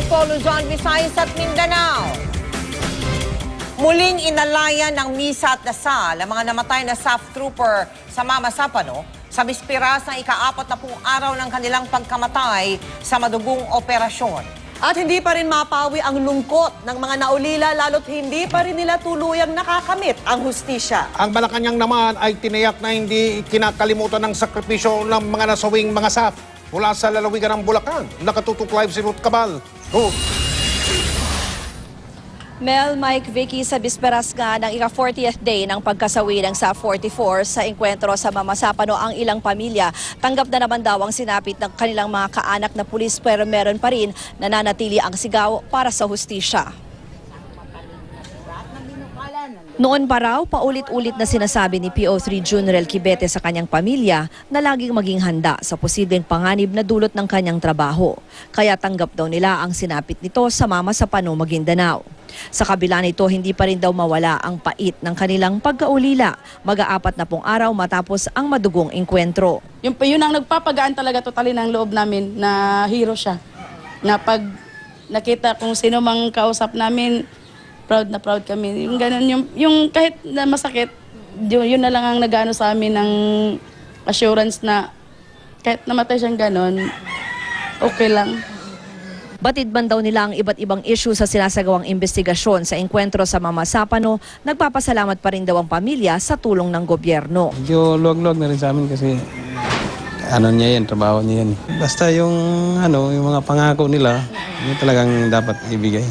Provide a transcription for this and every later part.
44 Luzon, Visayas at Mindanao. Muling inalaya ng misa at dasal ang mga namatay na SAF trooper sa Mama Sapano sa bispiras ng ika-40 araw ng kanilang pagkamatay sa madugong operasyon. At hindi pa rin mapawi ang lungkot ng mga naulila lalo't hindi pa rin nila tuluyang nakakamit ang hustisya. Ang Malacanang naman ay tiniyak na hindi kinakalimutan ng sakripisyo ng mga nasawing mga SAF mula sa lalawigan ng Bulacan. Nakatutok live si Ruth Cabal. Ruth. Mel, Mike, Vicky, sa bisperas nga ng ika-40th day ng pagkasawi ng SAF 44 sa engkwentro sa Mama Sapano ang ilang pamilya. Tanggap na naman daw ang sinapit ng kanilang mga kaanak na pulis pero meron pa rin nananatili ang sigaw para sa hustisya. Noon pa raw, paulit-ulit na sinasabi ni PO3 Junrel Quibete sa kanyang pamilya na laging maging handa sa posibleng panganib na dulot ng kanyang trabaho. Kaya tanggap daw nila ang sinapit nito sa Mama Sapano, Maguindanao. Sa kabila nito, hindi pa rin daw mawala ang pait ng kanilang pagkaulila. Mag-aapat na pong araw matapos ang madugong engkwentro. Yun ang nagpapagaan talaga totally ng loob namin na hero siya. Na pag nakita kung sino mang kausap namin, proud na proud kami. Yung ganun, yung kahit na masakit, yun na lang ang nag-ano sa amin ng assurance na kahit namatay siyang ganun, okay lang. Batid man daw nila ang iba't ibang issue sa sinasagawang investigasyon sa engkwentro sa Mama Sapano, nagpapasalamat pa rin daw ang pamilya sa tulong ng gobyerno. Medyo luwag-luwag na rin sa amin kasi ano niya yan, trabaho niya yan. Basta yung mga pangako nila, yun talagang dapat ibigay.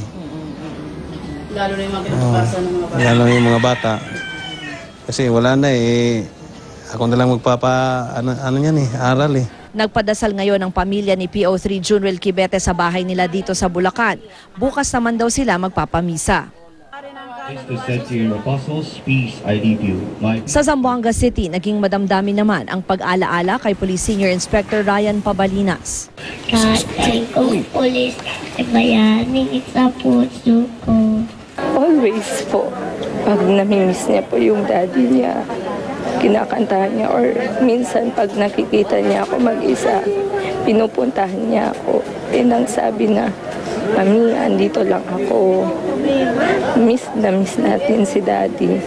Lalo na yung mga kinabukasan ng mga bata. Lalo na yung mga bata. Kasi wala na ako na lang aral eh. Nagpadasal ngayon ang pamilya ni PO3 Junrel Quibete sa bahay nila dito sa Bulacan. Bukas naman daw sila magpapamisa. Sa Zamboanga City, naging madamdamin naman ang pag-alaala kay Police Senior Inspector Ryan Pabalinas. Kahit kung pulis, bayanin sa puso ko. Always po, pag namimiss niya po yung daddy niya, kinakantahan niya or minsan pag nakikita niya ako mag-isa, pinupuntahan niya ako. Nang sabi na, Mami, andito lang ako. Miss natin si daddy.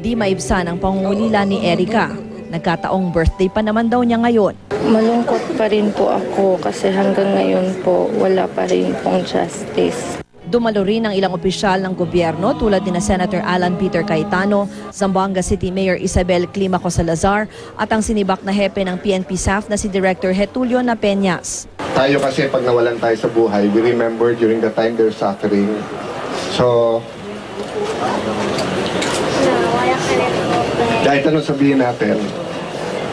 Di maibsan ang pangungulila ni Erica. Nagkataong birthday pa naman daw niya ngayon. Malungkot pa rin po ako kasi hanggang ngayon po wala pa rin pong justice. Dumalo rin ang ilang opisyal ng gobyerno tulad ni Senator Alan Peter Cayetano, Zamboanga City Mayor Isabel Climaco Salazar at ang sinibak na hepe ng PNP SAF na si Director Getulio Napeñas. Tayo kasi pag nawalan tayo sa buhay, we remember during the time they're suffering. So, kahit ano sabihin natin,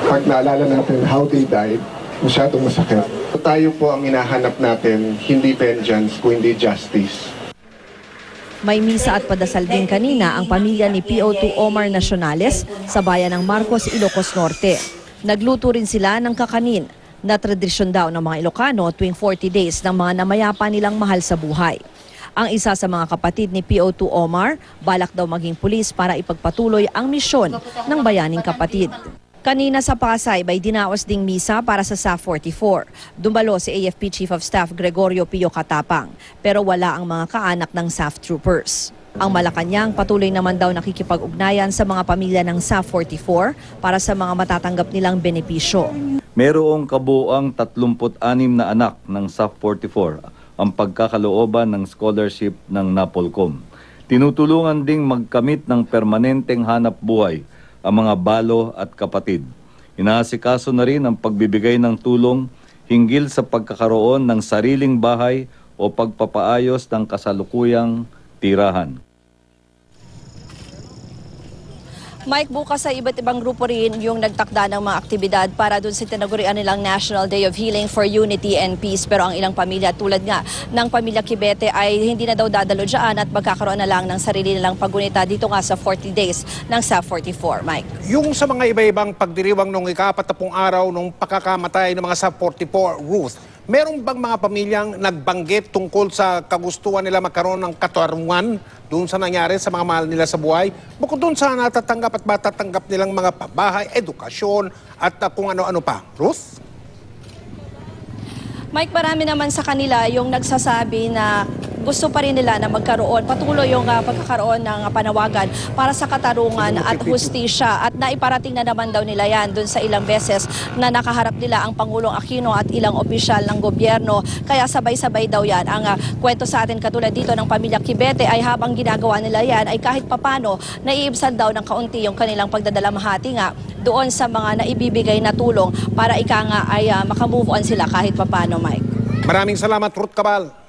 pag naalala natin how they died, masyadong masakit. Tayo po ang hinahanap natin, hindi vengeance, kundi justice. May misa at padasal din kanina ang pamilya ni PO2 Omar Nacionales sa bayan ng Marcos, Ilocos Norte. Nagluto rin sila ng kakanin na tradisyon daw ng mga Ilocano tuwing 40 days ng mga namayapa nilang mahal sa buhay. Ang isa sa mga kapatid ni PO2 Omar, balak daw maging pulis para ipagpatuloy ang misyon ng bayaning kapatid. Kanina sa Pasay, may dinaos ding misa para sa SAF 44. Dumalo si AFP Chief of Staff Gregorio Pio Katapang, pero wala ang mga kaanak ng SAF troopers. Ang Malacanang patuloy naman daw nakikipag-ugnayan sa mga pamilya ng SAF 44 para sa mga matatanggap nilang benepisyo. Merong kabuuang 36 na anak ng SAF 44 ang pagkakalooban ng scholarship ng NAPOLCOM. Tinutulungan ding magkamit ng permanenteng hanap buhay ang mga balo at kapatid. Inaasikaso na rin ang pagbibigay ng tulong hinggil sa pagkakaroon ng sariling bahay o pagpapaayos ng kasalukuyang tirahan. Mike, bukas sa iba't ibang grupo rin yung nagtakda ng mga aktibidad para dun sa tinagurian nilang National Day of Healing for Unity and Peace. Pero ang ilang pamilya tulad nga ng pamilya Quibete ay hindi na daw dadalo dyan at magkakaroon na lang ng sarili nilang pagunita dito nga sa 40 days ng SAF 44. Mike. Yung sa mga iba-ibang pagdiriwang nung ika-40 araw nung pagkakamatay ng mga SAF 44, Ruth, meron bang mga pamilyang nagbanggit tungkol sa kagustuhan nila magkaroon ng katarungan doon sa nangyari sa mga mahal nila sa buhay? Bukod doon sa natatanggap at matatanggap nilang mga pabahay, edukasyon at kung ano-ano pa. Ruth? Mike, marami naman sa kanila yung nagsasabi na gusto pa rin nila na magkaroon, patuloy yung pagkakaroon ng panawagan para sa katarungan at hustisya. At naiparating na naman daw nila yan dun sa ilang beses na nakaharap nila ang Pangulong Aquino at ilang opisyal ng gobyerno. Kaya sabay-sabay daw yan. Ang kwento sa atin katulad dito ng pamilya Kibete ay habang ginagawa nila yan ay kahit papano naiibsan daw ng kaunti yung kanilang pagdadalamhati nga doon sa mga naibibigay na tulong para ika nga ay makamove on sila kahit papano, Mike. Maraming salamat, Ruth Cabal.